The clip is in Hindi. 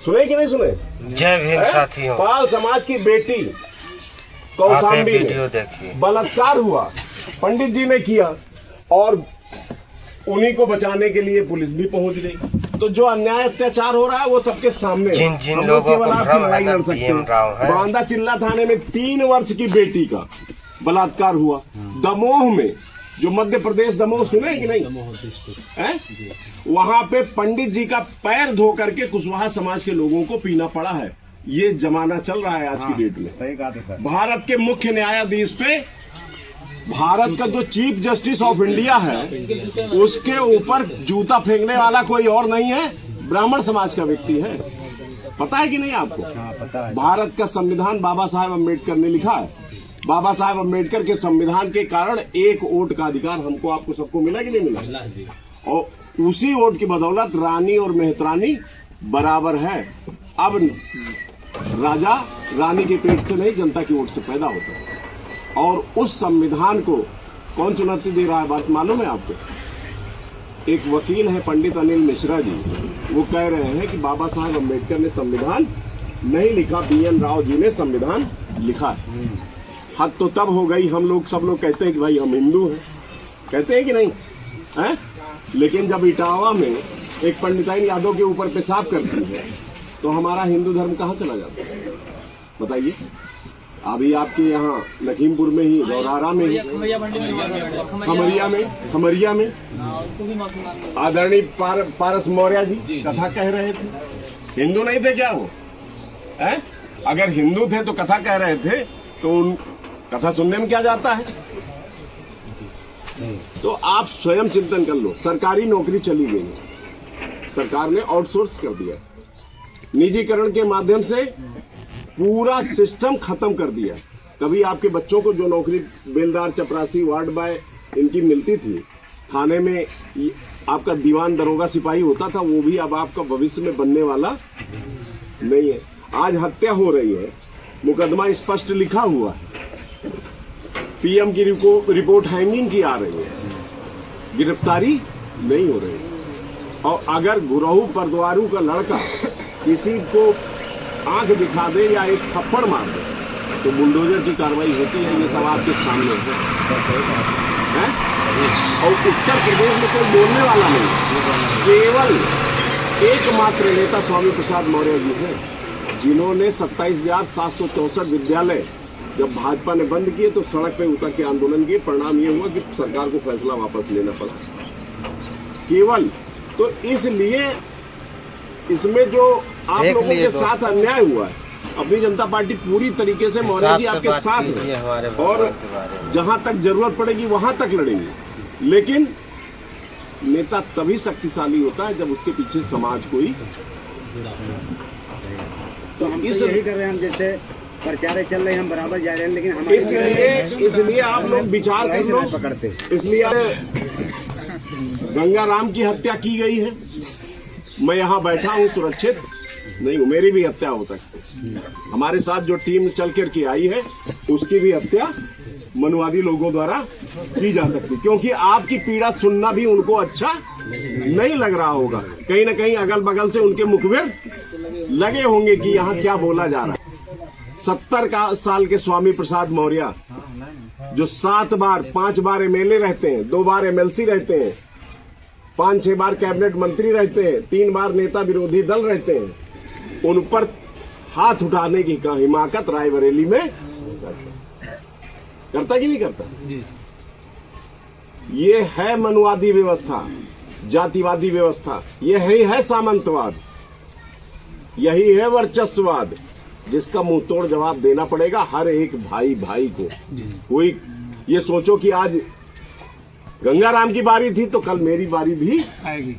सुने कि नहीं सुने? जय भीम साथियों। पाल समाज की बेटी कौशाम्बी में बलात्कार हुआ, पंडित जी ने किया और उन्हीं को बचाने के लिए पुलिस भी पहुंच गई। तो जो अन्याय अत्याचार हो रहा है वो सबके सामने, जिन लोगों को लड़ाई लड़ सकते हैं। बांदा चिल्ला थाने में 3 वर्ष की बेटी का बलात्कार हुआ। दमोह में, जो मध्य प्रदेश दमोह सुने कि नहीं, वहां पे पंडित जी का पैर धो करके कुशवाहा समाज के लोगों को पीना पड़ा है। ये जमाना चल रहा है आज की डेट में। सही कहा सर। भारत के मुख्य न्यायाधीश पे, भारत का जो चीफ जस्टिस ऑफ इंडिया है, उसके ऊपर जूता फेंकने वाला कोई और नहीं है, ब्राह्मण समाज का व्यक्ति है। पता है कि नहीं आपको? हाँ, पता है। भारत का संविधान बाबा साहेब अम्बेडकर ने लिखा है। बाबा साहेब अम्बेडकर के संविधान के कारण एक वोट का अधिकार हमको आपको सबको मिला कि नहीं मिला? और उसी वोट की बदौलत रानी और मेहतरानी बराबर है। अब राजा रानी के पेट से नहीं, जनता की वोट से पैदा होता है। और उस संविधान को कौन चुनौती दे रहा है, बात मालूम है आपको? एक वकील है पंडित अनिल मिश्रा जी, वो कह रहे हैं कि बाबा साहेब अम्बेडकर ने संविधान नहीं लिखा, BN राव जी ने संविधान लिखा है। हद तो तब हो गई, हम लोग सब लोग कहते हैं कि भाई हम हिंदू हैं, कहते हैं कि नहीं है? लेकिन जब इटावा में एक पंडिताइन यादव के ऊपर पेशाब करती है तो हमारा हिंदू धर्म कहाँ चला जाता है, बताइए? अभी आपके यहाँ लखीमपुर में ही, गौरारा में ही, खमरिया में आदरणीय पारस मौर्य जी कथा कह रहे थे। हिंदू नहीं थे क्या वो? है? अगर हिंदू थे तो कथा कह रहे थे, तो उन कथा सुनने में क्या जाता है? तो आप स्वयं चिंतन कर लो। सरकारी नौकरी चली गई, सरकार ने आउटसोर्स कर दिया, निजीकरण के माध्यम से पूरा सिस्टम खत्म कर दिया। कभी आपके बच्चों को जो नौकरी बेलदार, चपरासी, वार्ड बॉय इनकी मिलती थी, थाने में आपका दीवान, दरोगा, सिपाही होता था, वो भी अब आपका भविष्य में बनने वाला नहीं है। आज हत्या हो रही है, मुकदमा स्पष्ट लिखा हुआ है, PM की रिपोर्ट हैंगिंग की आ रही है, गिरफ्तारी नहीं हो रही। और अगर गुरहू परद्वारू का लड़का किसी को आंख दिखा दे या एक थप्पड़ मार दे तो बुलडोजर की कार्रवाई होती है। ये सब आपके सामने है। और उत्तर प्रदेश में कोई बोलने वाला नहीं, केवल एकमात्र नेता स्वामी प्रसाद मौर्य जी हैं, जिन्होंने 27,764 विद्यालय जब भाजपा ने बंद किए तो सड़क पे उतर के आंदोलन किए। परिणाम ये हुआ कि सरकार को फैसला वापस लेना पड़ा केवल। तो इसलिए इसमें जो आप लोगों के साथ अन्याय हुआ है, अपनी जनता पार्टी पूरी तरीके से मौर्य जी आपके साथ है और जहां तक जरूरत पड़ेगी वहां तक लड़ेंगे। लेकिन नेता तभी शक्तिशाली होता है जब उसके पीछे समाज कोई। तो हम यही कर रहे हैं, हम जैसे प्रचार चल रहे हैं, हम बराबर जा रहे हैं, लेकिन इसलिए आप लोग विचार कर लो। पकड़ते इसलिए गंगाराम की हत्या की गई है, मैं यहाँ बैठा हूँ सुरक्षित नहीं हूँ, मेरी भी हत्या हो सकती है। हमारे साथ जो टीम चल कर के आई है उसकी भी हत्या मनुवादी लोगों द्वारा की जा सकती, क्योंकि आपकी पीड़ा सुनना भी उनको अच्छा नहीं लग रहा होगा। कहीं ना कहीं अगल बगल से उनके मुखबिर लगे होंगे कि यहाँ क्या बोला जा रहा है। 70 साल के स्वामी प्रसाद मौर्य जो 5 बार MLA रहते हैं, 2 बार MLC रहते हैं, 5-6 बार कैबिनेट मंत्री रहते हैं, 3 बार नेता विरोधी दल रहते हैं, उन पर हाथ उठाने की हिमाकत रायबरेली में करता कि नहीं करता? ये है मनुवादी व्यवस्था, जातिवादी व्यवस्था, यही है सामंतवाद, यही है वर्चस्ववाद, जिसका मुंह तोड़ जवाब देना पड़ेगा हर एक भाई को। कोई ये सोचो कि आज गंगाराम की बारी थी तो कल मेरी बारी भी आएगी।